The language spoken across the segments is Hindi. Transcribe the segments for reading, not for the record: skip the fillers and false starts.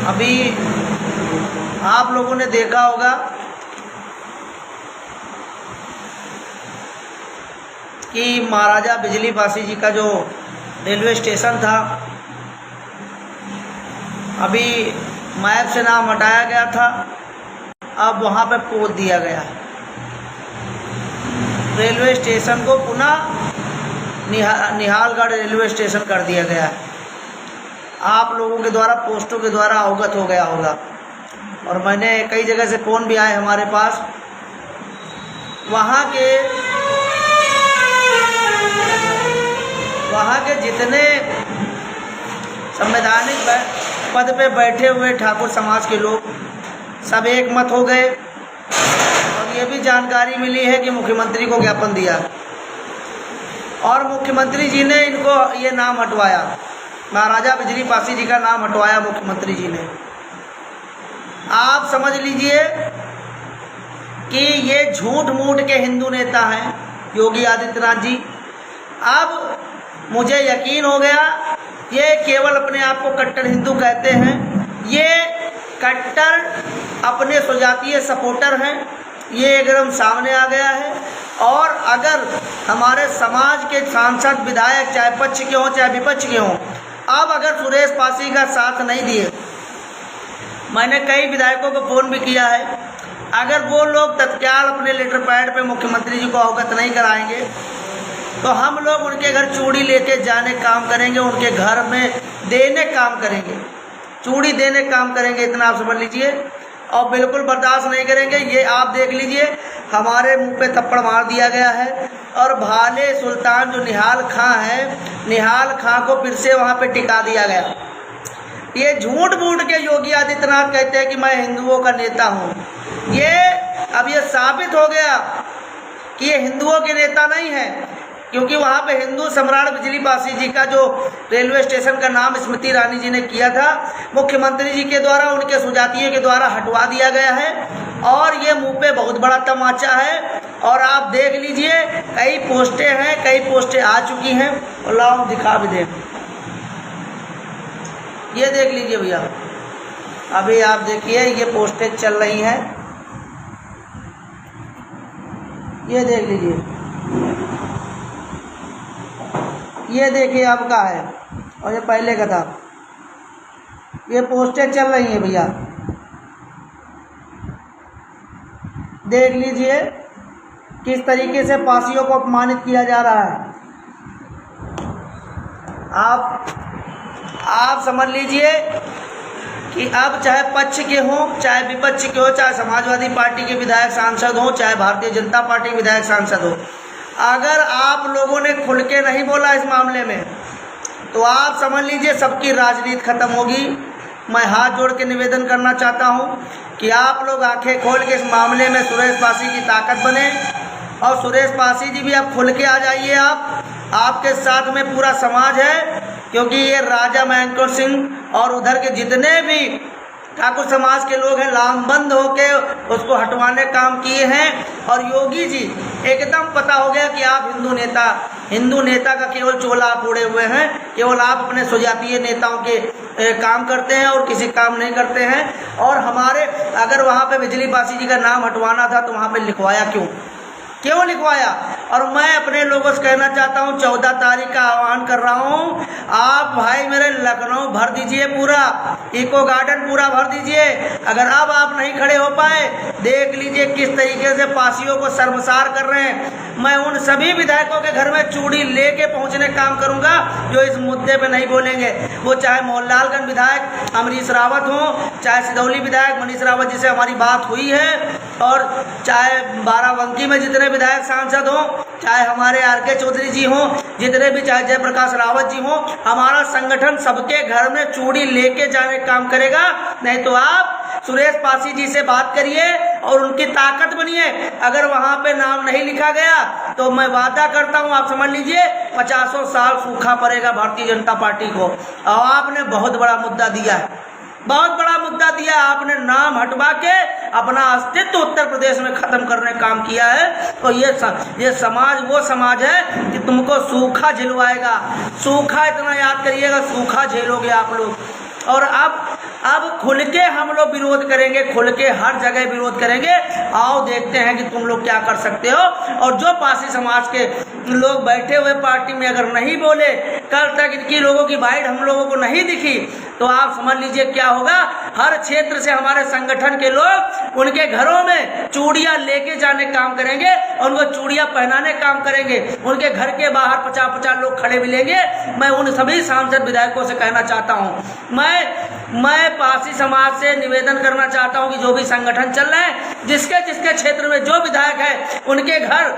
अभी आप लोगों ने देखा होगा कि महाराजा बिजली पासी जी का जो रेलवे स्टेशन था, अभी मैप से नाम हटाया गया था, अब वहाँ पे पोत दिया गया है। रेलवे स्टेशन को पुनः निहालगढ़ रेलवे स्टेशन कर दिया गया है। आप लोगों के द्वारा पोस्टों के द्वारा अवगत हो गया होगा, और मैंने कई जगह से फ़ोन भी आए हमारे पास। वहाँ के जितने संवैधानिक पद पे बैठे हुए ठाकुर समाज के लोग सब एक मत हो गए, और ये भी जानकारी मिली है कि मुख्यमंत्री को ज्ञापन दिया और मुख्यमंत्री जी ने इनको ये नाम हटवाया, महाराजा बिजली पासी जी का नाम हटवाया मुख्यमंत्री जी ने। आप समझ लीजिए कि ये झूठ मूठ के हिंदू नेता हैं योगी आदित्यनाथ जी। अब मुझे यकीन हो गया, ये केवल अपने आप को कट्टर हिंदू कहते हैं, ये कट्टर अपने स्वजातीय सपोर्टर हैं, ये एकदम सामने आ गया है। और अगर हमारे समाज के सांसद विधायक चाहे पक्ष के हों चाहे विपक्ष के हों, अब अगर सुरेश पासी का साथ नहीं दिए, मैंने कई विधायकों को फ़ोन भी किया है, अगर वो लोग तत्काल अपने लेटर पैड पे मुख्यमंत्री जी को अवगत नहीं कराएंगे तो हम लोग उनके घर चूड़ी लेके जाने काम करेंगे, उनके घर में देने काम करेंगे, चूड़ी देने काम करेंगे, इतना आप समझ लीजिए। और बिल्कुल बर्दाश्त नहीं करेंगे। ये आप देख लीजिए, हमारे मुंह पे थप्पड़ मार दिया गया है, और भाले सुल्तान जो निहाल खां है, निहाल खां को फिर से वहाँ पे टिका दिया गया। ये झूठ मूठ के योगी आदित्यनाथ कहते हैं कि मैं हिंदुओं का नेता हूँ। अब ये साबित हो गया कि ये हिंदुओं के नेता नहीं है, क्योंकि वहाँ पे हिंदू सम्राट बिजली पासी जी का जो रेलवे स्टेशन का नाम स्मृति ईरानी जी ने किया था, मुख्यमंत्री जी के द्वारा उनके सुजातीय के द्वारा हटवा दिया गया है। और ये मुंह पे बहुत बड़ा तमाचा है। और आप देख लीजिए, कई पोस्टें हैं, कई पोस्टें आ चुकी हैं, और लाओ दिखा भी दें। ये देख लीजिए भैया, अभी आप देखिए ये पोस्टें चल रही हैं, ये देख लीजिए, ये देखिए आपका है, और ये पहले का था। ये पोस्टें चल रही हैं भैया, देख लीजिए किस तरीके से पासियों को अपमानित किया जा रहा है। आप समझ लीजिए कि अब चाहे पक्ष के हों चाहे विपक्ष के हों, चाहे समाजवादी पार्टी के विधायक सांसद हों चाहे भारतीय जनता पार्टी के विधायक सांसद हो, अगर आप लोगों ने खुल के नहीं बोला इस मामले में, तो आप समझ लीजिए सबकी राजनीति खत्म होगी। मैं हाथ जोड़ के निवेदन करना चाहता हूं कि आप लोग आंखें खोल के इस मामले में सुरेश पासी की ताकत बने, और सुरेश पासी जी भी अब खुल के आ जाइए। आपके साथ में पूरा समाज है, क्योंकि ये राजा महेंद्र सिंह और उधर के जितने भी ठाकुर समाज के लोग हैं लामबंद होके उसको हटवाने काम किए हैं। और योगी जी एकदम पता हो गया कि आप हिंदू नेता का केवल चोला आप ओढ़े हुए हैं, केवल आप अपने स्वजातीय नेताओं के काम करते हैं और किसी काम नहीं करते हैं। और हमारे अगर वहाँ पे बिजली पासी जी का नाम हटवाना था तो वहाँ पे लिखवाया क्यों लिखवाया। और मैं अपने लोगों से कहना चाहता हूँ, 14 तारीख का आह्वान कर रहा हूँ, आप भाई मेरे लखनऊ भर दीजिए, पूरा इको गार्डन पूरा भर दीजिए। अगर अब आप नहीं खड़े हो पाए, देख लीजिए किस तरीके से पासियों को शर्मसार कर रहे हैं। मैं उन सभी विधायकों के घर में चूड़ी लेके पहुँचने काम करूँगा जो इस मुद्दे पे नहीं बोलेंगे। वो चाहे मोहनलालगंज विधायक अमरीश रावत हों, चाहे सिदौली विधायक मनीष रावत जिसे हमारी बात हुई है, और चाहे बाराबंकी में जितने विधायक सांसद हों, चाहे हमारे आर.के. चौधरी जी हों, जितने भी, चाहे जयप्रकाश रावत जी हों, हमारा संगठन सबके घर में चूड़ी लेके जाने का काम करेगा। नहीं तो आप सुरेश पासी जी से बात करिए और उनकी ताकत बनिए। अगर वहाँ पे नाम नहीं लिखा गया तो मैं वादा करता हूँ, आप समझ लीजिए 50 साल सूखा पड़ेगा भारतीय जनता पार्टी को। और आपने बहुत बड़ा मुद्दा दिया है, बहुत बड़ा मुद्दा दिया। आपने नाम हटवा के अपना अस्तित्व उत्तर प्रदेश में खत्म करने का काम किया है। तो ये समाज वो समाज है कि तुमको सूखा झिलवाएगा। सूखा इतना याद करिएगा, सूखा झेलोगे आप लोग। और अब अब खुल के हम लोग विरोध करेंगे, खुल के हर जगह विरोध करेंगे। आओ देखते हैं कि तुम लोग क्या कर सकते हो। और जो पासी समाज के लोग बैठे हुए पार्टी में अगर नहीं बोले, कल तक इनकी लोगों की बाइट हम लोगों को नहीं दिखी, तो आप समझ लीजिए क्या होगा। हर क्षेत्र से हमारे संगठन के लोग उनके घरों में चूड़ियां लेके जाने काम करेंगे, उनको चूड़ियां पहनाने काम करेंगे। उनके घर के बाहर 50-50 लोग खड़े मिलेंगे। मैं उन सभी सांसद विधायकों से कहना चाहता हूं, मैं पासी समाज से निवेदन करना चाहता हूं कि जो भी संगठन चल रहे हैं, जिसके जिसके क्षेत्र में जो विधायक है, उनके घर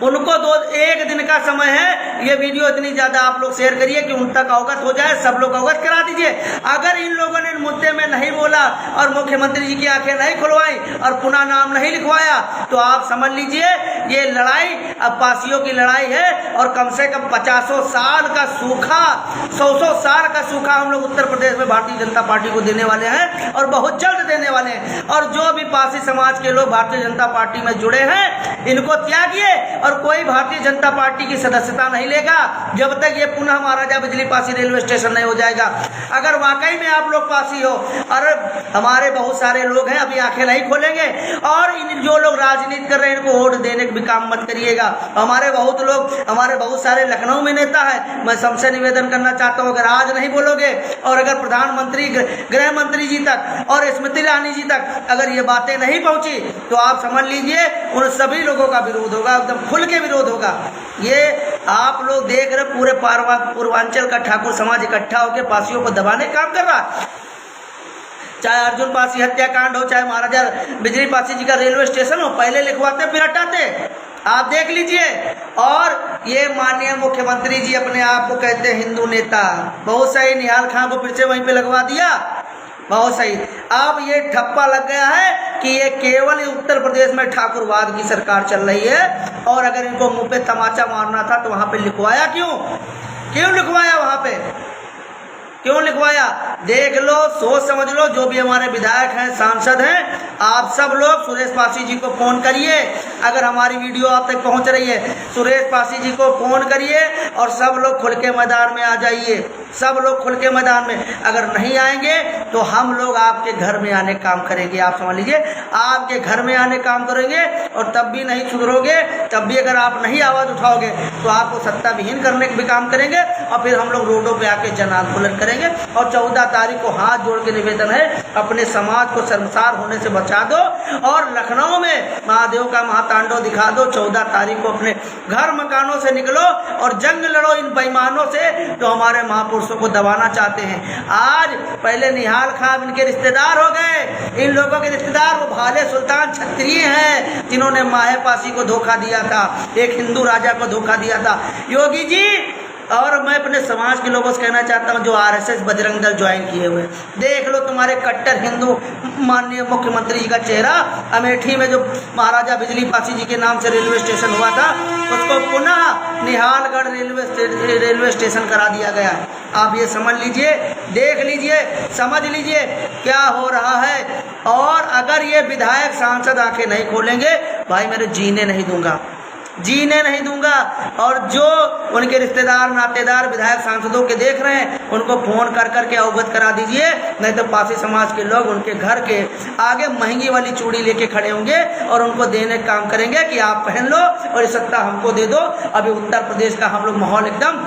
उनको 1 दिन का समय है। ये वीडियो इतनी ज़्यादा आप लोग शेयर करिए कि उन तक अवगत हो जाए, सब लोग अवगत करा दीजिए। अगर इन लोगों ने मुद्दे में नहीं बोला और मुख्यमंत्री जी की आंखें नहीं खुलवाई और पुनः नाम नहीं लिखवाया, तो आप समझ लीजिए ये लड़ाई अब पासियों की लड़ाई है। और कम से कम 50 साल का सूखा, 100 साल का सूखा हम लोग उत्तर प्रदेश में भारतीय जनता पार्टी को देने वाले हैं और बहुत जल्द देने वाले हैं। और जो भी पासी समाज के लोग भारतीय जनता पार्टी में जुड़े हैं, इनको त्यागिए और कोई भारतीय जनता पार्टी की सदस्यता नहीं लेगा जब तक ये पुनः महाराजा बिजली पासी रेलवे स्टेशन नहीं हो जाएगा। अगर वाकई में आप लोग पासी हो, और हमारे बहुत सारे लोग हैं अभी आंखें नहीं खोलेंगे, और इन जो लोग राजनीति कर रहे हैं इनको वोट देने का भी काम मत करिएगा। हमारे बहुत सारे लखनऊ में नेता है। मैं सबसे निवेदन करना चाहता हूँ, अगर आज नहीं बोलोगे और अगर प्रधानमंत्री, गृह मंत्री जी तक और स्मृति ईरानी जी तक अगर ये बातें नहीं पहुंची, तो आप समझ लीजिए उन सभी लोगों का विरोध होगा, एकदम खुल के विरोध होगा। ये आप लोग देख रहे पूरे पूर्वांचल का ठाकुर समाज इकट्ठा होकर पासियों को दबाने का काम कर रहा है। चाहे अर्जुन पासी हत्याकांड हो, चाहे महाराजा बिजली पासी जी का रेलवे स्टेशन हो, पहले लिखवाते फिर हटाते। आप देख लीजिए। और ये माननीय मुख्यमंत्री जी अपने आप को कहते हैं हिंदू नेता। बहुत सही, निहाल खान को फिर से वहीं पे लगवा दिया, बहुत सही। अब ये ठप्पा लग गया है कि ये केवल उत्तर प्रदेश में ठाकुरवाद की सरकार चल रही है। और अगर इनको मुंह पे तमाचा मारना था तो वहां पे लिखवाया क्यों लिखवाया, वहां पे क्यों लिखवाया? देख लो, सोच समझ लो। जो भी हमारे विधायक हैं, सांसद हैं, आप सब लोग सुरेश पासी जी को फ़ोन करिए। अगर हमारी वीडियो आप तक पहुंच रही है, सुरेश पासी जी को फ़ोन करिए और सब लोग खुल के मैदान में आ जाइए। सब लोग खुल के मैदान में। अगर नहीं आएंगे तो हम लोग आपके घर में आने काम करेंगे। आप समझ लीजिए, आपके घर में आने काम करेंगे। और तब भी नहीं सुधरोगे, तब भी अगर आप नहीं आवाज़ उठाओगे तो आपको सत्ता विहीन करने का भी काम करेंगे। और फिर हम लोग रोडों पे आके जन आंदोलन करेंगे। और 14 तारीख को हाथ जोड़ के निवेदन है, अपने समाज को शर्मसार होने से बचा दो और लखनऊ में महादेव का महातांडव दिखा दो। 14 तारीख को अपने घर मकानों से निकलो और जंग लड़ो इन बेईमानों से जो हमारे महापुरुषों को दबाना चाहते हैं। आज पहले निहाल खान इनके रिश्तेदार हो गए। इन लोगों के रिश्तेदार वो भाले सुल्तान क्षत्रिय हैं जिन्होंने माहे पासी को धोखा दिया था, एक हिंदू राजा को धोखा दिया था। योगी जी और मैं अपने समाज के लोगों से कहना चाहता हूं जो आरएसएस बजरंग दल ज्वाइन किए हुए, देख लो तुम्हारे कट्टर हिंदू माननीय मुख्यमंत्री जी का चेहरा। अमेठी में जो महाराजा बिजली पासी जी के नाम से रेलवे स्टेशन हुआ था, उसको पुनः निहालगढ़ रेलवे स्टेशन करा दिया गया। आप ये समझ लीजिए, देख लीजिए, समझ लीजिए क्या हो रहा है। और अगर ये विधायक सांसद आंखें नहीं खोलेंगे, भाई मेरे जीने नहीं दूंगा। और जो उनके रिश्तेदार नातेदार विधायक सांसदों के देख रहे हैं, उनको फोन कर करके अवगत करा दीजिए, नहीं तो पासी समाज के लोग उनके घर के आगे महंगी वाली चूड़ी लेके खड़े होंगे और उनको देने का काम करेंगे कि आप पहन लो और ये सत्ता हमको दे दो। अभी उत्तर प्रदेश का हम लोग माहौल एकदम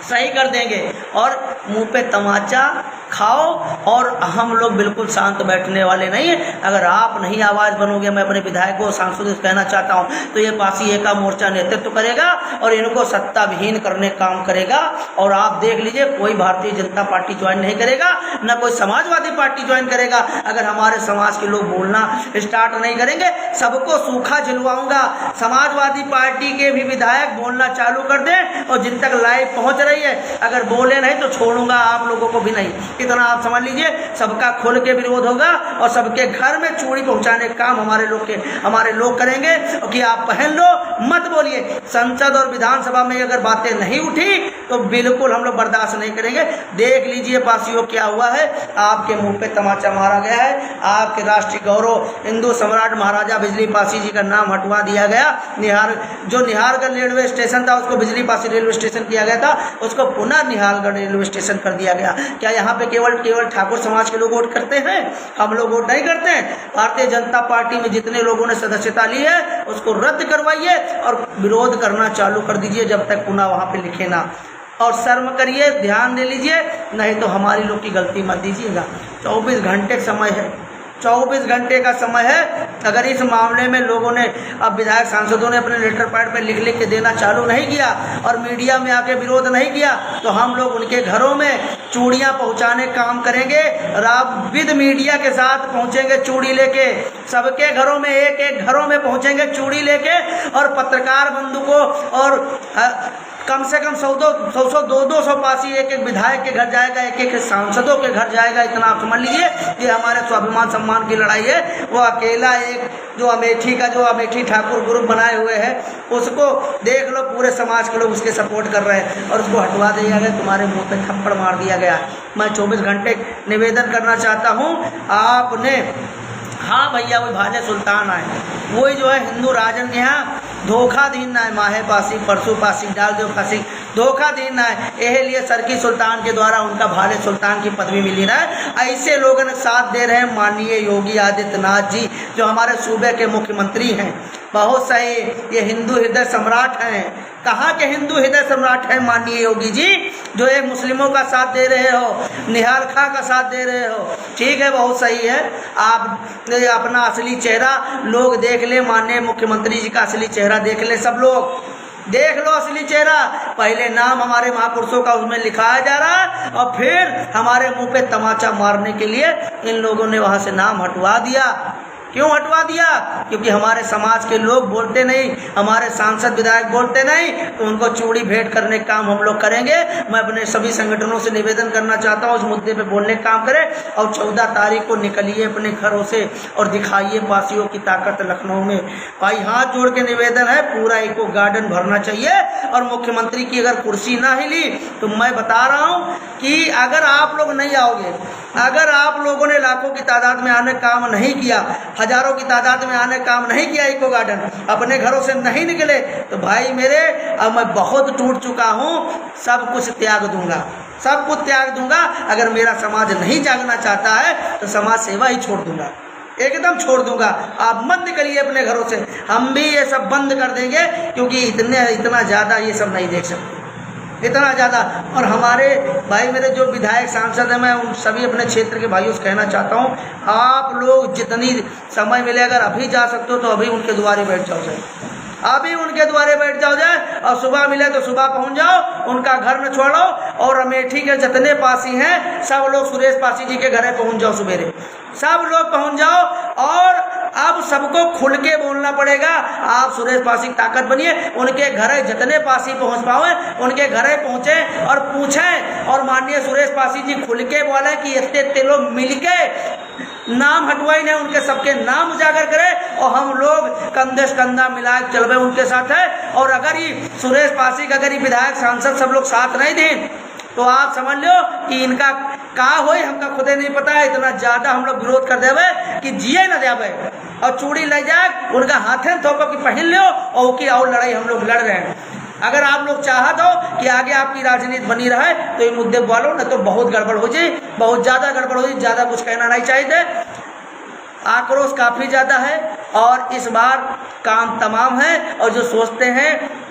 सही कर देंगे और मुंह पे तमाचा खाओ। और हम लोग बिल्कुल शांत बैठने वाले नहीं हैं। अगर आप नहीं आवाज़ बनोगे, मैं अपने विधायकों सांसदों से कहना चाहता हूं, तो ये पासी एका मोर्चा नेतृत्व करेगा और इनको सत्ता विहीन करने का काम करेगा। और आप देख लीजिए, कोई भारतीय जनता पार्टी ज्वाइन नहीं करेगा, न कोई समाजवादी पार्टी ज्वाइन करेगा। अगर हमारे समाज के लोग बोलना स्टार्ट नहीं करेंगे, सबको सूखा झिलवाऊंगा। समाजवादी पार्टी के भी विधायक बोलना चालू कर दें और जिन तक लाइव पहुंच रही है, अगर बोले नहीं तो छोड़ूंगा आप लोगों को भी नहीं। इतना आप समझ लीजिए, सबका खुल के विरोध होगा और सबके घर में चूड़ी पहुंचाने का काम हमारे लोग करेंगे कि आप पहन लो, मत बोलिए। संसद और विधानसभा में अगर बातें नहीं उठी तो बिल्कुल हम लोग बर्दाश्त नहीं करेंगे। देख लीजिए पासियों क्या हुआ है, आपके मुंह पे तमाचा मारा गया है। आपके राष्ट्रीय गौरव हिंदू सम्राट महाराजा बिजली पासी जी का नाम हटवा दिया गया। जो निहालगढ़ रेलवे स्टेशन था उसको बिजली पासी रेलवे स्टेशन किया गया था, उसको पुनः निहालगढ़ रेलवे स्टेशन कर दिया गया। क्या यहाँ पे केवल ठाकुर समाज के लोग वोट करते हैं, हम लोग वोट नहीं करते हैं। भारतीय जनता पार्टी में जितने लोगों ने सदस्यता ली है उसको रद्द करवाइए और विरोध करना चालू कर दीजिए जब तक पुनः वहाँ पे लिखे ना। और शर्म करिए, ध्यान दे लीजिए, नहीं तो हमारी लोग की गलती मत दीजिएगा। 24 घंटे समय है, 24 घंटे का समय है। अगर इस मामले में लोगों ने, अब विधायक सांसदों ने अपने लेटर पैड पे लिख के देना चालू नहीं किया और मीडिया में आके विरोध नहीं किया, तो हम लोग उनके घरों में चूड़ियाँ पहुँचाने काम करेंगे। विद मीडिया के साथ पहुँचेंगे चूड़ी लेके, सबके घरों में, एक घरों में पहुँचेंगे चूड़ी लेके, और पत्रकार बंधु को और कम से कम 100 200 पासी एक विधायक के घर जाएगा, एक सांसदों के घर जाएगा। इतना आप समझ लीजिए कि हमारे स्वाभिमान सम्मान की लड़ाई है। वो अकेला एक जो अमेठी ठाकुर ग्रुप बनाए हुए हैं उसको देख लो, पूरे समाज के लोग उसके सपोर्ट कर रहे हैं और उसको हटवा दिया गया, तुम्हारे मुंह पे थप्पड़ मार दिया गया। मैं 24 घंटे निवेदन करना चाहता हूँ आपने, हाँ भैया वही भाले सुल्तान आए, वही जो है हिंदू राजन के यहाँ धोखा दीन ना है, माहे पासी परसों पासी डाल दो फांसी, धोखा दीन ना है। यह लिए सरकी सुल्तान के द्वारा उनका भाले सुल्तान की पदवी मिली ना है। ऐसे लोगों ने साथ दे रहे हैं माननीय योगी आदित्यनाथ जी जो हमारे सूबे के मुख्यमंत्री हैं। बहुत सही, ये हिंदू हृदय सम्राट हैं। कहाँ के हिंदू हृदय सम्राट हैं माननीय योगी जी, जो एक मुस्लिमों का साथ दे रहे हो, निहाल खां का साथ दे रहे हो। ठीक है, बहुत सही है। आप अपना असली चेहरा लोग देख ले, माननीय मुख्यमंत्री जी का असली चेहरा देख ले, सब लोग देख लो असली चेहरा। पहले नाम हमारे महापुरुषों का उसमें लिखाया जा रहा है और फिर हमारे मुंह पे तमाचा मारने के लिए इन लोगों ने वहाँ से नाम हटवा दिया। क्यों हटवा दिया? क्योंकि हमारे समाज के लोग बोलते नहीं, हमारे सांसद विधायक बोलते नहीं, तो उनको चूड़ी भेंट करने का काम हम लोग करेंगे। मैं अपने सभी संगठनों से निवेदन करना चाहता हूँ उस मुद्दे पे बोलने का काम करें और 14 तारीख को निकलिए अपने घरों से और दिखाइए पासियों की ताकत लखनऊ में। भाई हाथ जोड़ के निवेदन है, पूरा इको गार्डन भरना चाहिए। और मुख्यमंत्री की अगर कुर्सी ना हिली तो मैं बता रहा हूँ कि अगर आप लोग नहीं आओगे, अगर आप लोगों ने लाखों की तादाद में आने काम नहीं किया, हजारों की तादाद में आने काम नहीं किया, इको गार्डन अपने घरों से नहीं निकले, तो भाई मेरे अब मैं बहुत टूट चुका हूँ, सब कुछ त्याग दूंगा, सब कुछ त्याग दूंगा। अगर मेरा समाज नहीं जागना चाहता है तो समाज सेवा ही छोड़ दूंगा, एकदम छोड़ दूंगा। आप मत निकलिए अपने घरों से, हम भी ये सब बंद कर देंगे क्योंकि इतना ज़्यादा ये सब नहीं देख सकते, इतना ज़्यादा। और हमारे भाई मेरे जो विधायक सांसद हैं, मैं उन सभी अपने क्षेत्र के भाइयों से कहना चाहता हूँ, आप लोग जितनी समय मिले अगर अभी जा सकते हो तो अभी उनके द्वारे बैठ जाओ जाए, अभी उनके द्वारे बैठ जाओ जाए, और सुबह मिले तो सुबह पहुँच जाओ, उनका घर न छोड़ो। और अमेठी के जितने पासी हैं सब लोग सुरेश पासी जी के घरे पहुँच जाओ, सवेरे सब लोग पहुँच जाओ। और अब सबको खुल के बोलना पड़ेगा, आप सुरेश पासी की ताकत बनिए, उनके घरे जितने पासी पहुंच पाए उनके घरे पहुंचे और पूछें, और माननीय सुरेश पासी जी खुल के बोले कि इतने लोग मिलके नाम हटवाई ने उनके सबके नाम उजागर करें और हम लोग कंधे से कंधा मिला के चल रहे उनके साथ है। और अगर ये सुरेश पासी का अगर ये विधायक सांसद सब लोग साथ नहीं दें तो आप समझ लो कि इनका का हो हमका खुदे नहीं पता है। इतना ज़्यादा हम लोग विरोध कर देवे कि जिए न जावे और चूड़ी ले जाए उनका हाथे थोपो कि पहन लो और उसकी और लड़ाई हम लोग लड़ रहे हैं। अगर आप लोग चाहत हो कि आगे आपकी राजनीति बनी रहे तो ये मुद्दे बोलो, न तो बहुत गड़बड़ हो जाए, बहुत ज़्यादा गड़बड़ हो जाए। ज़्यादा कुछ कहना नहीं चाहिए, आक्रोश काफ़ी ज़्यादा है और इस बार काम तमाम है। और जो सोचते हैं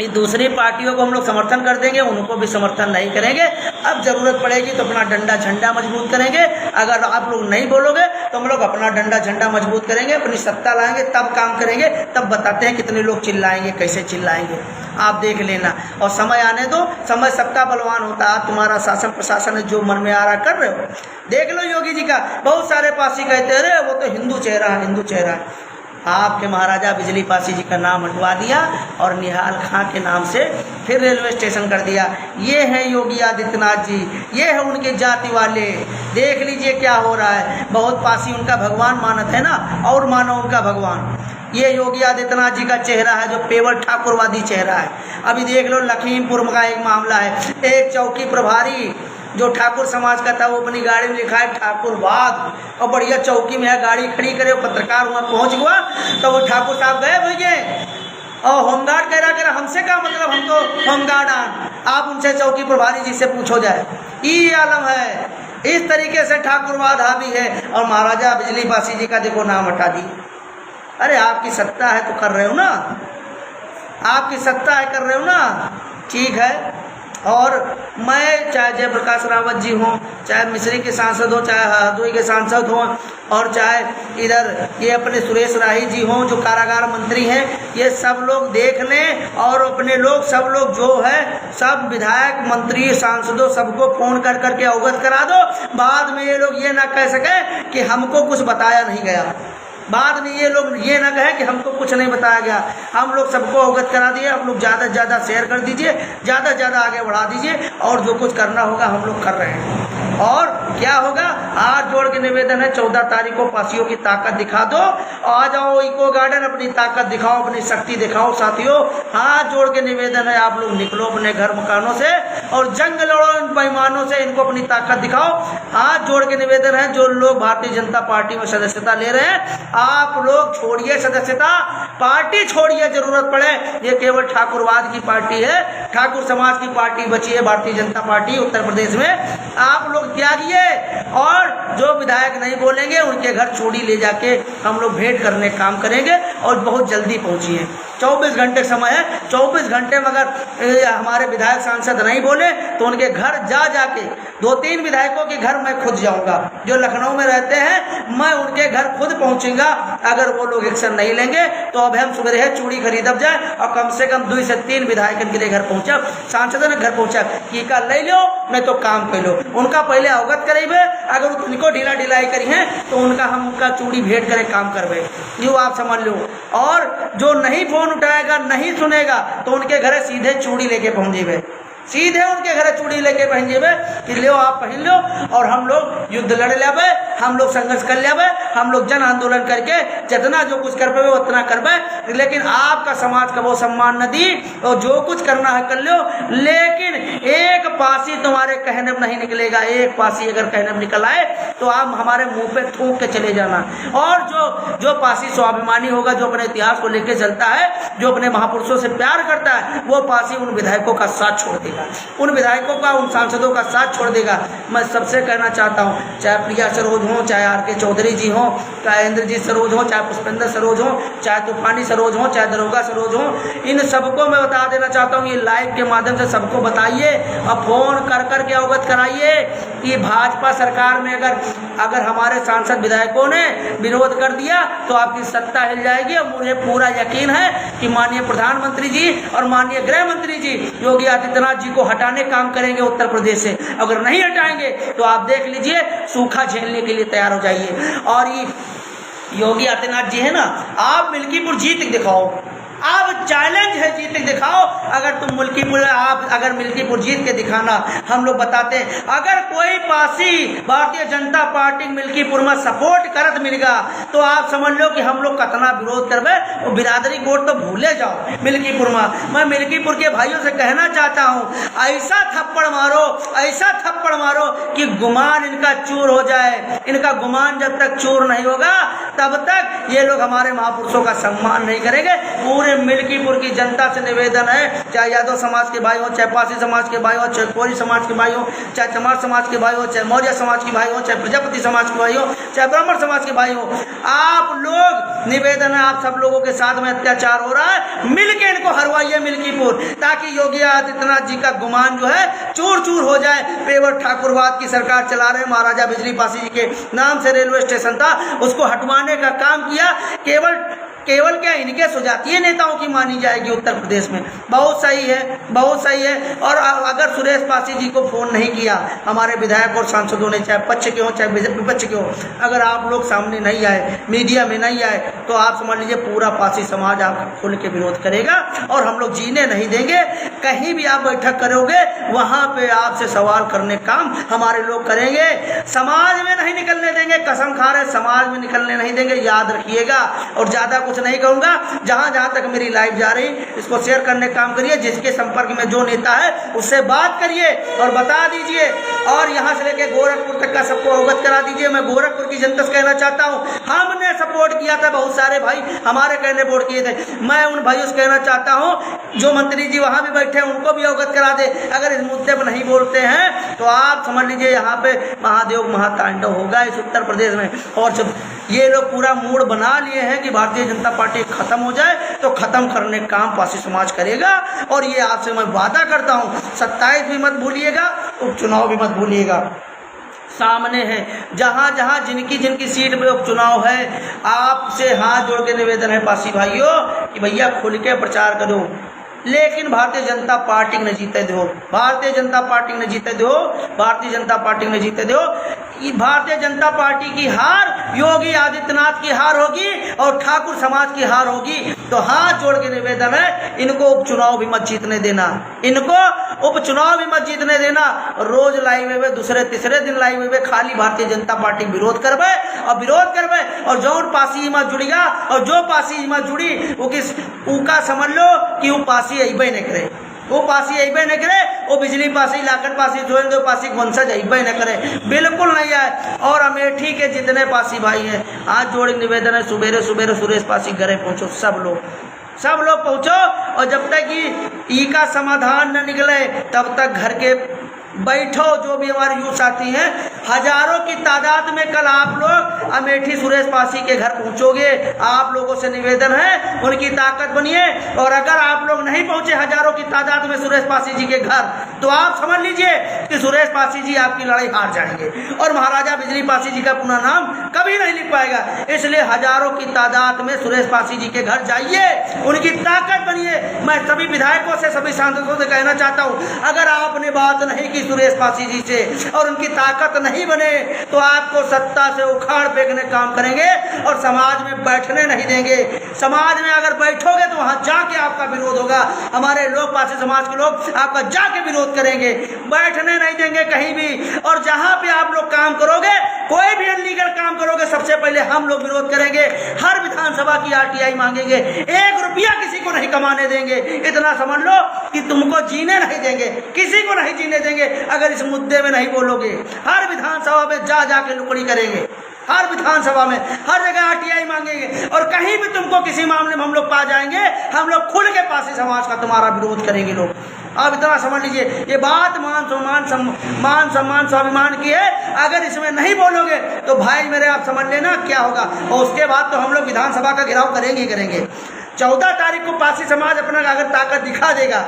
ये दूसरी पार्टियों को हम लोग समर्थन कर देंगे, उनको भी समर्थन नहीं करेंगे। अब ज़रूरत पड़ेगी तो अपना डंडा झंडा मजबूत करेंगे। अगर आप लोग नहीं बोलोगे तो हम लोग अपना डंडा झंडा मजबूत करेंगे, अपनी सत्ता लाएंगे, तब काम करेंगे, तब बताते हैं कितने लोग चिल्लाएंगे, कैसे चिल्लाएंगे, आप देख लेना। और समय आने दो, समय सबका बलवान होता है। तुम्हारा शासन प्रशासन जो मन में आ रहा कर रहे हो, देख लो योगी जी का। बहुत सारे पासी कहते अरे वो तो हिंदू चेहरा है, हिंदू चेहरा है। आपके महाराजा बिजली पासी जी का नाम हटवा दिया और निहाल खां के नाम से फिर रेलवे स्टेशन कर दिया। ये हैं योगी आदित्यनाथ जी, ये है उनके जाति वाले। देख लीजिए क्या हो रहा है। बहुत पासी उनका भगवान मानत है ना, और मानो उनका भगवान। ये योगी आदित्यनाथ जी का चेहरा है जो पेवर ठाकुरवादी चेहरा है। अभी देख लो लखीमपुर का एक मामला है, एक चौकी प्रभारी जो ठाकुर समाज का था वो अपनी गाड़ी में लिखा है ठाकुरवाद, और बढ़िया चौकी में है गाड़ी खड़ी करे, पत्रकार वहाँ पहुँच हुआ तो वो ठाकुर साहब गए भैया और होमगार्ड कह रहा हमसे क्या मतलब, हम तो होमगार्ड आप उनसे चौकी प्रभारी जी से पूछो जाए। ये आलम है। इस तरीके से ठाकुरवाद हावी है। और महाराजा बिजली पासी जी का देखो नाम हटा दिए। अरे आपकी सत्ता है तो कर रहे हो ना, आपकी सत्ता है कर रहे हो ना, ठीक है। और मैं चाहे जयप्रकाश रावत जी हों, चाहे मिश्री के सांसद हो, चाहे हरदोई के सांसद हों, और चाहे इधर ये अपने सुरेश राही जी हों जो कारागार मंत्री हैं, ये सब लोग देख लें और अपने लोग सब लोग जो है सब विधायक मंत्री सांसदों सबको फ़ोन कर करके अवगत करा दो। बाद में ये लोग ये ना कह सकें कि हमको कुछ बताया नहीं गया, बाद में ये लोग ये ना कहे कि हमको कुछ नहीं बताया गया। हम लोग सबको अवगत करा दिए। हम लोग ज़्यादा से ज़्यादा शेयर कर दीजिए, ज़्यादा से ज़्यादा आगे बढ़ा दीजिए, और जो कुछ करना होगा हम लोग कर रहे हैं। और क्या होगा, हाथ जोड़ के निवेदन है 14 तारीख को पासियों की ताकत दिखा दो। आ जाओ इको गार्डन, अपनी ताकत दिखाओ, अपनी शक्ति दिखाओ साथियों। हाथ जोड़ के निवेदन है, आप लोग निकलो अपने घर मकानों से और जंग लड़ो इन बेईमानों से, इनको अपनी ताकत दिखाओ। हाथ जोड़ के निवेदन है, जो लोग भारतीय जनता पार्टी में सदस्यता ले रहे हैं, आप लोग छोड़िए सदस्यता, पार्टी छोड़िए, जरूरत पड़े। ये केवल ठाकुरवाद की पार्टी है, ठाकुर समाज की पार्टी बची है भारतीय जनता पार्टी उत्तर प्रदेश में। आप लोग त्यागिए, और जो विधायक नहीं बोलेंगे उनके घर चूड़ी ले जाके हम लोग भेंट करने काम करेंगे, और बहुत जल्दी पहुंचिए। 24 घंटे समय है, 24 घंटे में अगर हमारे विधायक सांसद नहीं बोले तो उनके घर जा जाके 2-3 विधायकों के घर मैं खुद जाऊंगा जो लखनऊ में रहते हैं, मैं उनके घर खुद पहुंचूंगा। अगर वो लोग एक्शन नहीं लेंगे तो अब हम सुबह चूड़ी खरीदब जाए, और कम से कम 2 से 3 विधायक के लिए घर पहुंचा, सांसद ने घर पहुंचा कि का ले लो नहीं तो काम कर लो, उनका पहले अवगत करेंगे। अगर उनको ढीला ढिलाई करी है तो उनका हम उनका चूड़ी भेंट करें काम करवे, जो आप समझ लो। और जो नहीं फोन उठाएगा, नहीं सुनेगा, तो उनके घर सीधे चूड़ी लेके पहुंच जेबे, सीधे उनके घर चूड़ी लेके पहन जेबे कि लो आप पहन लो, और हम लोग युद्ध लड़ लेबे, हम लोग संघर्ष कर लेबे, हम लोग जन आंदोलन करके जितना जो कुछ कर पाए उतना करबे। लेकिन आपका समाज का वो सम्मान न दी, और जो कुछ करना है कर लो, लेकिन एक पासी तुम्हारे कहने में नहीं निकलेगा। एक पासी अगर कहने में निकल आए तो आप हमारे मुंह पे थूक के चले जाना। और जो पासी स्वाभिमानी होगा, जो अपने इतिहास को लेके चलता है, जो अपने महापुरुषों से प्यार करता है, वो पासी उन विधायकों का साथ छोड़ देगा, उन विधायकों का, उन सांसदों का साथ छोड़ देगा। मैं सबसे कहना चाहता हूँ, चाहे प्रिया सरोज हो, चाहे आर.के. चौधरी जी हो, चाहे इंद्रजीत सरोज हो, चाहे पुष्पेंद्र सरोज हो, चाहे तूफानी सरोज हो, चाहे दरोगा सरोज हो, इन सबको मैं बता देना चाहता हूँ, ये लाइव के माध्यम से सबको बताइए और फोन कर करके अवगत कराइए कि भाजपा सरकार में अगर हमारे सांसद विधायकों ने विरोध कर दिया तो आपकी सत्ता हिल जाएगी। और मुझे पूरा यकीन है कि माननीय प्रधानमंत्री जी और माननीय गृह मंत्री जी योगी आदित्यनाथ जी को हटाने काम करेंगे उत्तर प्रदेश से। अगर नहीं हटाएंगे तो आप देख लीजिए, सूखा झेलने के लिए तैयार हो जाइए। और ये योगी आदित्यनाथ जी है ना, आप मिल्कीपुर जीत दिखाओ, आप चैलेंज है जीत के दिखाओ। अगर तुम अगर मिल्कीपुर जीत के दिखाना, हम लोग बताते हैं, अगर कोई पासी भारतीय जनता पार्टी मिल्कीपुर में सपोर्ट करत मिलेगा तो आप समझ लो कि हम लोग कितना विरोध करबे। और बिरादरी वोट तो भूले जाओ मिल्कीपुर में। मैं मिल्कीपुर के भाइयों से कहना चाहता हूँ, ऐसा थप्पड़ मारो, ऐसा थप्पड़ मारो कि गुमान इनका चूर हो जाए। इनका गुमान जब तक चूर नहीं होगा तब तक ये लोग हमारे महापुरुषों का सम्मान नहीं करेंगे। पूरे मिल्कीपुर की जनता से निवेदन है, चाहे यादव समाज के भाई हो, चाहे पासी समाज के भाई हो, चाहे कोरी समाज के भाई हो, चाहे चमार समाज के भाई हो, चाहे मौर्य समाज के भाई हो, चाहे प्रजापति समाज के भाई हो, चाहे ब्राह्मण समाज के भाई हो, आप लोग निवेदन है, आप सब लोगों के साथ में अत्याचार हो रहा है, मिलके इनको हरवाइए मिल्कीपुर, ताकि योगी आदित्यनाथ जी का गुमान जो है चूर चूर हो जाए। पेवर ठाकुरवाद की सरकार चला रहे, महाराजा बिजली पासी जी के नाम से रेलवे स्टेशन था, उसको हटवाने का काम किया। केवल क्या इनके सुजातीय नेताओं की मानी जाएगी उत्तर प्रदेश में? बहुत सही है, बहुत सही है। और अगर सुरेश पासी जी को फ़ोन नहीं किया हमारे विधायक और सांसदों ने, चाहे पक्ष के हो चाहे विपक्ष के हो, अगर आप लोग सामने नहीं आए, मीडिया में नहीं आए, तो आप समझ लीजिए पूरा पासी समाज आपका खुल के विरोध करेगा और हम लोग जीने नहीं देंगे। कहीं भी आप बैठक करोगे वहाँ पे आपसे सवाल करने काम हमारे लोग करेंगे। समाज में नहीं निकलने देंगे, कसम खा रहे, समाज में निकलने नहीं देंगे, याद रखिएगा। और ज़्यादा कुछ नहीं कहूँगा, जहाँ तक मेरी लाइव जा रही इसको शेयर करने का काम करिए, जिसके संपर्क में जो नेता है उससे बात करिए और बता दीजिए। और यहाँ से लेके गोरखपुर तक का सबको अवगत करा करा दीजिए। मैं गोरखपुर की जनता से कहना चाहता हूँ, हमने सपोर्ट किया था, बहुत सारे भाई हमारे कहने वोट किए थे। मैं उन भाइयों से कहना चाहता हूँ जो मंत्री जी वहाँ भी बैठे हैं उनको भी अवगत करा दे। अगर इस मुद्दे पर नहीं बोलते हैं तो आप समझ लीजिए यहाँ पे महादेव महातांडव होगा इस उत्तर प्रदेश में। और जब ये लोग पूरा मूड बना लिए हैं कि भारतीय जनता पार्टी खत्म हो जाए तो खत्म करने का काम पासी समाज करेगा। और ये आपसे मैं वादा करता हूँ 27 भी मत भूलिएगा, उपचुनाव भी मत भूलिएगा, सामने है। जहाँ जहाँ जिनकी जिनकी सीट पे उपचुनाव है, आपसे हाथ जोड़ के निवेदन है पासी भाइयों कि भैया खुल के प्रचार करो, लेकिन भारतीय जनता पार्टी ने जीते दो, भारतीय जनता पार्टी ने जीते दो, भारतीय जनता पार्टी ने जीते दो। भारतीय जनता पार्टी की हार योगी आदित्यनाथ की हार होगी और ठाकुर समाज की हार होगी। तो हाथ जोड़ के निवेदन है, इनको उपचुनाव भी मत जीतने देना, इनको उपचुनाव भी मत जीतने देना। रोज लाइव हुए दूसरे तीसरे दिन लाइव हुए खाली भारतीय जनता पार्टी विरोध करवे और विरोध करवे। और जो पासी मत जुड़िया और जो पासी मत जुड़ी वो किस उका समझ लो कि वो पासी अबे न करे, वो पासी अबे न करे, वो बिजली पासी लाकट पासी जोड़ पासी वंशज अबे न करे, बिल्कुल नहीं आए। और अमेठी के जितने पासी भाई हैं आज जोड़ी निवेदन है, सुबेरे सुबेरे सुरेश पासी घरे पहुंचो, सब लोग पहुंचो। और जब तक कि ई का समाधान न निकले तब तक घर के बैठो। जो भी हमारे यूथ साथी हैं, हजारों की तादाद में कल आप लोग अमेठी सुरेश पासी के घर पहुंचोगे। आप लोगों से निवेदन है उनकी ताकत बनिए। और अगर आप लोग नहीं पहुंचे हजारों की तादाद में सुरेश पासी जी के घर, तो आप समझ लीजिए कि सुरेश पासी जी आपकी लड़ाई हार जाएंगे और महाराजा बिजली पासी जी का पूरा नाम कभी नहीं लिख पाएगा। इसलिए हजारों की तादाद में सुरेश पासी जी के घर जाइए, उनकी ताकत बनिए। मैं सभी विधायकों से, सभी सांसदों से कहना चाहता हूँ, अगर आपने बात नहीं की सुरेश पासी जी से और उनकी ताकत नहीं बने तो आपको सत्ता से उखाड़ फेंकने काम करेंगे और समाज में बैठने नहीं देंगे। समाज में अगर बैठोगे तो वहां जाके आपका विरोध होगा। हमारे लोग पासी समाज के लोग आपका जाके विरोध करेंगे, बैठने नहीं देंगे कहीं भी। और जहां पे आप लोग काम करोगे, कोई भी अनलीगल काम करोगे, सबसे पहले हम लोग विरोध करेंगे। हर विधानसभा की RTI मांगेंगे, 1 रुपया किसी को नहीं कमाने देंगे। इतना समझ लो कि तुमको जीने नहीं देंगे, किसी को नहीं जीने देंगे अगर इस मुद्दे में नहीं बोलोगे। हर विधानसभा में जाके लुकड़ी करेंगे, हर विधानसभा में हर जगह RTI मांगेंगे। और कहीं भी तुमको किसी मामले में हम लोग पा जाएंगे, हम लोग खुल के पासी समाज का तुम्हारा विरोध करेंगे लोग। अब इतना समझ लीजिए, ये बात मान सम्मान स्वाभिमान की है। अगर इसमें नहीं बोलोगे तो भाई मेरे आप समझ लेना क्या होगा। और उसके बाद तो हम लोग विधानसभा का घेराव करेंगे। 14 तारीख को पासी समाज अपना अगर ताकत दिखा देगा,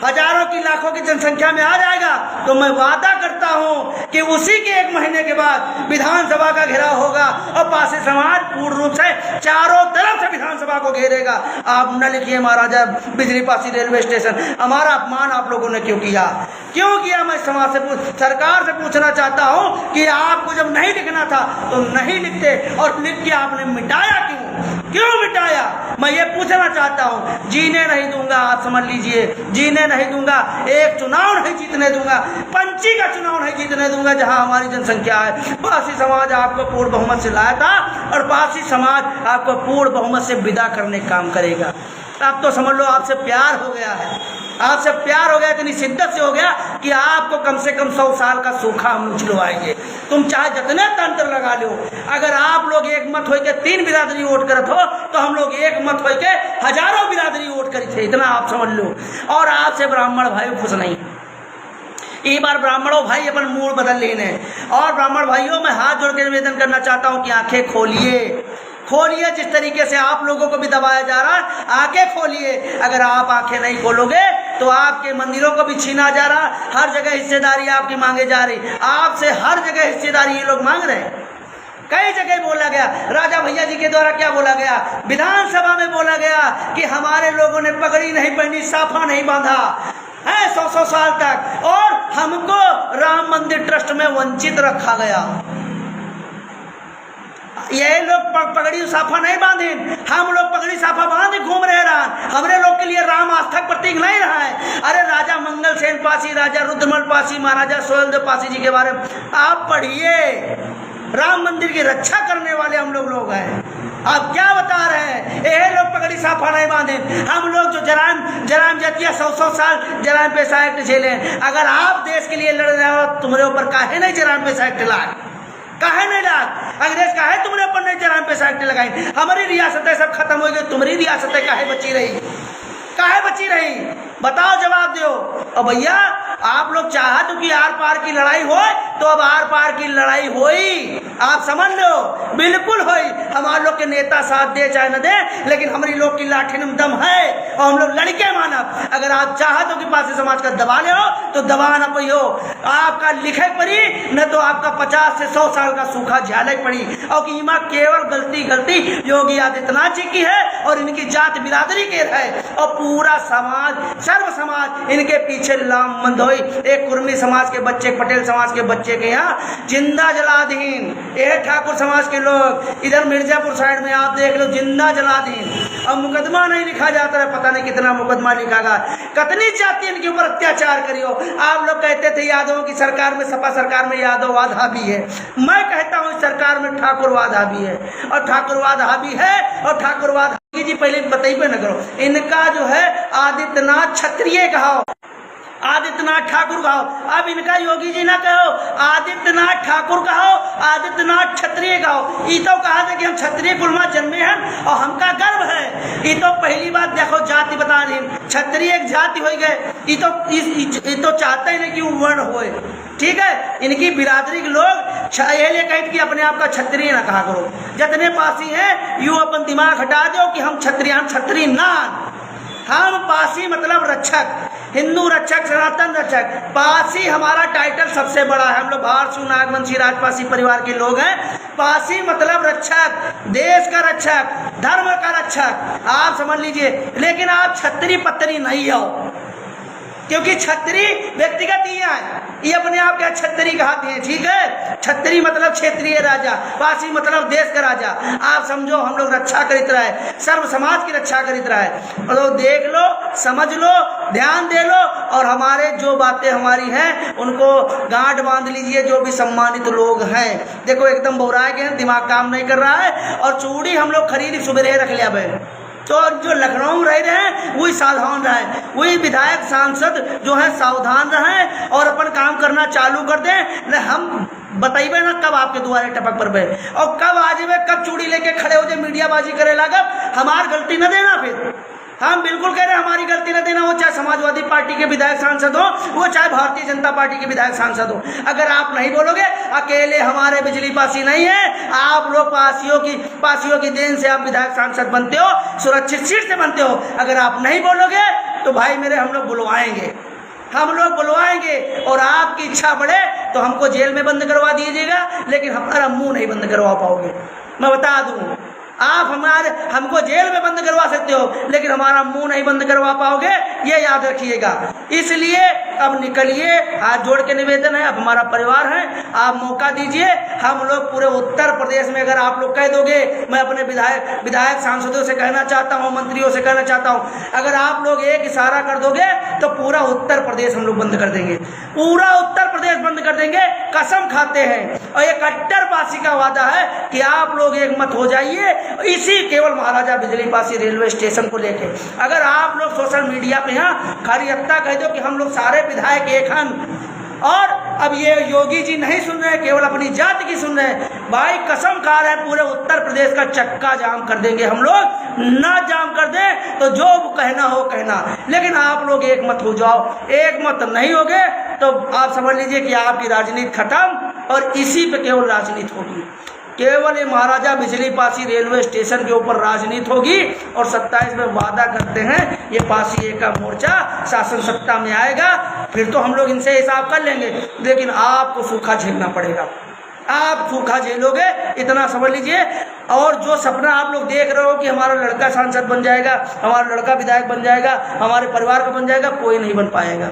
हजारों की लाखों की जनसंख्या में आ जाएगा, तो मैं वादा करता हूं कि उसी के 1 महीने के बाद विधानसभा का घेराव होगा और पासी समाज पूर्ण रूप से चारों तरफ से विधानसभा को घेरेगा। आप न लिखिए महाराजा बिजली पासी रेलवे स्टेशन, हमारा अपमान आप लोगों ने क्यों किया। मैं समाज से सरकार से पूछना चाहता हूं कि आपको जब नहीं लिखना था तो नहीं लिखते, और लिख के आपने मिटाया क्यों मिटाया। मैं ये पूछना चाहता हूँ। जीने नहीं दूंगा, आप समझ लीजिए, जीने नहीं दूंगा। एक चुनाव नहीं जीतने दूंगा, पंची का चुनाव नहीं जीतने दूंगा जहां हमारी जनसंख्या है। पासी समाज आपको पूर्ण बहुमत से लाया था और पासी समाज आपको पूर्ण बहुमत से विदा करने का काम करेगा। अब तो समझ लो आपसे प्यार हो गया है, आपसे प्यार हो गया, इतनी शिद्दत से हो गया कि आपको कम से कम 100 साल का सूखा हम छुड़वाएंगे। तुम चाहे जितने तंत्र लगा लो, अगर आप लोग एक मत होके 3 बिरादरी वोट करत हो तो हम लोग एक मत होके हजारों बिरादरी वोट करी थे, इतना आप समझ लो। और आपसे ब्राह्मण भाई खुश नहीं, एक बार ब्राह्मणों भाई अपन मूड बदल लेने। और ब्राह्मण भाइयों मैं हाथ जोड़ के निवेदन करना चाहता हूँ कि आंखें खोलिए। जिस तरीके से आप लोगों को भी दबाया जा रहा है, आंखें खोलिए। अगर आप आंखें नहीं खोलोगे तो आपके मंदिरों को भी छीना जा रहा, हर जगह हिस्सेदारी आपकी मांगे जा रही। आपसे हर जगह हिस्सेदारी ये लोग मांग रहे हैं। कई जगह बोला गया, राजा भैया जी के द्वारा क्या बोला गया, विधानसभा में बोला गया कि हमारे लोगों ने पगड़ी नहीं पहनी, साफा नहीं बांधा है 100 साल तक, और हमको राम मंदिर ट्रस्ट में वंचित रखा गया। ये लोग पगड़ी साफा नहीं बांधे, हम लोग पगड़ी साफा बांधे घूम रहे रहा। हमारे लोग के लिए राम आस्था प्रतीक नहीं रहा है। अरे राजा मंगल सेन पासी, राजा रुद्रमल पासी, महाराजा सोहेलदेव पासी जी के बारे में आप पढ़िए। राम मंदिर की रक्षा करने वाले हम लोग हैं। आप क्या बता रहे हैं, ये लोग पगड़ी साफा नहीं बांधे। हम लोग जो जराम जतिया 100 साल जराम पेशा एक्ट झेले। अगर आप देश के लिए लड़ रहे हो, तुम्हारे ऊपर काहे नहीं जराम पेशा एक्ट लाए। काहे नहीं लाग? अंग्रेज काहे तुमने अपन नहीं जराम पे साइकिल लगाई? हमारी रियासतें सब खत्म हो गई, तुम्हारी रियासतें काहे बची रही? काहे बची रही? बताओ, जवाब दो। और भैया आप लोग चाहते हो कि आर पार की लड़ाई हो, तो अब आर पार की लड़ाई होई, आप समझ लो, बिल्कुल होई। हमारे लोग के नेता साथ दे चाहे न दे, लेकिन हमारी लोग की लाठी में दम है और हम लोग लड़के मानब। अगर आप चाहते हो कि पासी समाज का दबा ले हो तो दबा न पाइयो, आपका लिखे पड़ी, न तो आपका 50 से 100 साल का सूखा झेले पड़ी। और कि इमा केवल गलती योगी आदित्यनाथ जी की है और इनकी जात बिरादरी के है, और पूरा समाज, सर्व समाज इनके पीछे लामबंद हुई। एक कुर्मी समाज के बच्चे, पटेल समाज के बच्चे के यहाँ जिंदा जलादीन, ये ठाकुर समाज के लोग इधर मिर्जापुर साइड में आप देख लो, जिंदा जलादीन। अब मुकदमा नहीं लिखा जाता है, पता नहीं कितना मुकदमा लिखागा, कितनी जाति इनके ऊपर अत्याचार करियो। आप लोग कहते थे यादव की सरकार में, सपा सरकार में यादववाद हावी है। मैं कहता हूँ सरकार में ठाकुरवाद हावी है, और ठाकुरवाद हावी है, और ठाकुरवाद जी पहले बताइए न करो। इनका जो है आदित्यनाथ क्षत्रिय कहो, आदित्यनाथ ठाकुर कहो। अब इनका योगी जी ना कहो आदित्यनाथ ठाकुर कहो, आदित्यनाथ क्षत्रिय कहो। ये तो कहा था कि हम क्षत्रिय कुल में जन्मे हैं और हमका गर्व है। ये तो पहली बात देखो, जाति बता रही, क्षत्रिय एक जाति हो गए। ये तो चाहते ही नहीं कि वर्ण होए, ठीक है। इनकी बिरादरी के लोग ये कहते कि अपने आप का क्षत्रिय ना कहा करो। जितने पासी हैं यू अपन दिमाग हटा दो कि हम क्षत्रिय, हम क्षत्रिय ना, हम पासी मतलब रक्षक, हिंदू रक्षक, सनातन रक्षक। पासी हमारा टाइटल सबसे बड़ा है। हम लोग भारत नागवंशी राजपासी परिवार के लोग हैं। पासी मतलब रक्षक, देश का रक्षक, धर्म का रक्षक, आप समझ लीजिए। लेकिन आप छत्री पत्री नहीं हो, क्योंकि छत्री व्यक्तिगत ही है, ये अपने आप के छत्री कहते हैं, ठीक है। छत्री मतलब क्षेत्रीय राजा, पासी मतलब देश का राजा। आप समझो हम लोग रक्षा करित रहे, सर्व समाज की रक्षा करित रहे। और देख लो, समझ लो, ध्यान दे लो, और हमारे जो बातें हमारी हैं उनको गांठ बांध लीजिए। जो भी सम्मानित लोग हैं, देखो एकदम बोराए गए, दिमाग काम नहीं कर रहा है। और चूड़ी हम लोग खरीद सुबह रख लिया भाई, तो जो लखनऊ में रह रहे हैं वही सावधान रहे, वही विधायक सांसद जो है सावधान रहें और अपन काम करना चालू कर दें। हम बताइए ना कब आपके दुआरे टपक पर बे, और कब आ जाए, कब चूड़ी लेके खड़े हो जाए मीडियाबाजी करे लागब। हमार गलती न देना, फिर हम बिल्कुल कह रहे हैं हमारी गलती न देना। वो चाहे समाजवादी पार्टी के विधायक सांसद हो, वो चाहे भारतीय जनता पार्टी के विधायक सांसद हो। अगर आप नहीं बोलोगे, अकेले हमारे बिजली पासी नहीं है, आप लोग पासियों की देन से आप विधायक सांसद बनते हो, सुरक्षित सीट से बनते हो। अगर आप नहीं बोलोगे तो भाई मेरे हम लोग बुलवाएंगे, हम लोग बुलवाएंगे। और आपकी इच्छा बढ़े तो हमको जेल में बंद करवा दीजिएगा, लेकिन हमारा मुंह नहीं बंद करवा पाओगे। मैं बता दूं, आप हमको जेल में बंद करवा सकते हो, लेकिन हमारा मुंह नहीं बंद करवा पाओगे, ये याद रखिएगा। इसलिए अब निकलिए, हाथ जोड़ के निवेदन है, अब हमारा परिवार है, आप मौका दीजिए। हम लोग पूरे उत्तर प्रदेश में, अगर आप लोग कह दोगे, मैं अपने विधायक सांसदों से कहना चाहता हूँ, मंत्रियों से कहना चाहता हूँ, अगर आप लोग एक इशारा कर दोगे तो पूरा उत्तर प्रदेश हम लोग बंद कर देंगे, पूरा उत्तर प्रदेश बंद कर देंगे, कसम खाते हैं। और ये कट्टरपासी का वादा है कि आप लोग एक मत हो जाइए इसी केवल महाराजा बिजली पासी रेलवे स्टेशन को लेके। अगर आप लोग सोशल मीडिया पे यहाँ खरियत्ता कह दो कि हम लोग सारे विधायक एक हैं, और अब ये योगी जी नहीं सुन रहे, केवल अपनी जाति की सुन रहे, भाई कसम खा रहे हैं पूरे उत्तर प्रदेश का चक्का जाम कर देंगे हम लोग। ना जाम कर दे तो जो कहना हो कहना, लेकिन आप लोग एक मत हो जाओ। एक मत नहीं होगे तो आप समझ लीजिए कि आपकी राजनीति खत्म, और इसी पे केवल राजनीति होगी, केवल ये महाराजा बिजली पासी रेलवे स्टेशन के ऊपर राजनीति होगी। और 27 में वादा करते हैं ये पासी का मोर्चा शासन सत्ता में आएगा, फिर तो हम लोग इनसे हिसाब कर लेंगे, लेकिन आपको सूखा झेलना पड़ेगा। आप सूखा झेलोगे, इतना समझ लीजिए। और जो सपना आप लोग देख रहे हो कि हमारा लड़का सांसद बन जाएगा, हमारा लड़का विधायक बन जाएगा, हमारे परिवार का बन जाएगा, कोई नहीं बन पाएगा।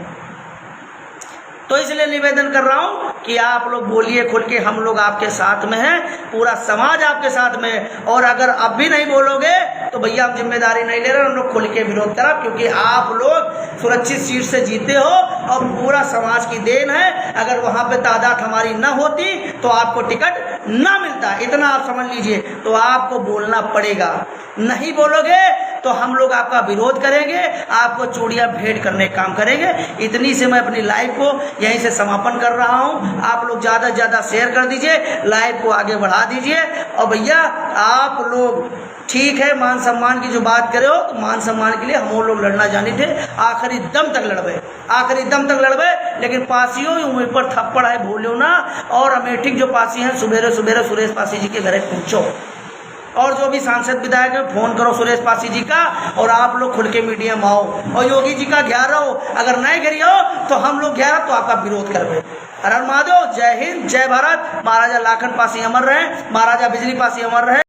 तो इसलिए निवेदन कर रहा हूं कि आप लोग बोलिए खुल के, हम लोग आपके साथ में हैं, पूरा समाज आपके साथ में है। और अगर अब भी नहीं बोलोगे तो भैया हम जिम्मेदारी नहीं ले रहे, हम लोग खुल के विरोध करा, क्योंकि आप लोग सुरक्षित सीट से जीते हो और पूरा समाज की देन है। अगर वहां पे तादाद हमारी न होती तो आपको टिकट ना मिलता, इतना आप समझ लीजिए। तो आपको बोलना पड़ेगा, नहीं बोलोगे तो हम लोग आपका विरोध करेंगे, आपको चूड़ियां भेंट करने का काम करेंगे। इतनी से मैं अपनी लाइव को यहीं से समापन कर रहा हूं। आप लोग ज़्यादा से ज़्यादा शेयर कर दीजिए, लाइव को आगे बढ़ा दीजिए। और भैया आप लोग ठीक है, मान सम्मान की जो बात करे हो, तो मान सम्मान के लिए हम लोग लड़ना जाने थे, आखिरी दम तक लड़बे, आखिरी दम तक लड़बे। लेकिन पासियों मुझ पर थप्पड़ है भूलो ना। और अमेठी जो पासी हैं, सुबेरे सुबेरे सुरेश पासी जी के घरे पूछो, और जो भी सांसद विधायक है फोन करो सुरेश पासी जी का, और आप लोग खुल के मीडिया में आओ और योगी जी का घेर रहो। अगर नहीं घेरी हो तो हम लोग घेरा तो आपका विरोध करवे। हर हर महादेव, जय हिंद, जय भारत। महाराजा लाखन पासी अमर रहे, महाराजा बिजली पासी अमर रहे।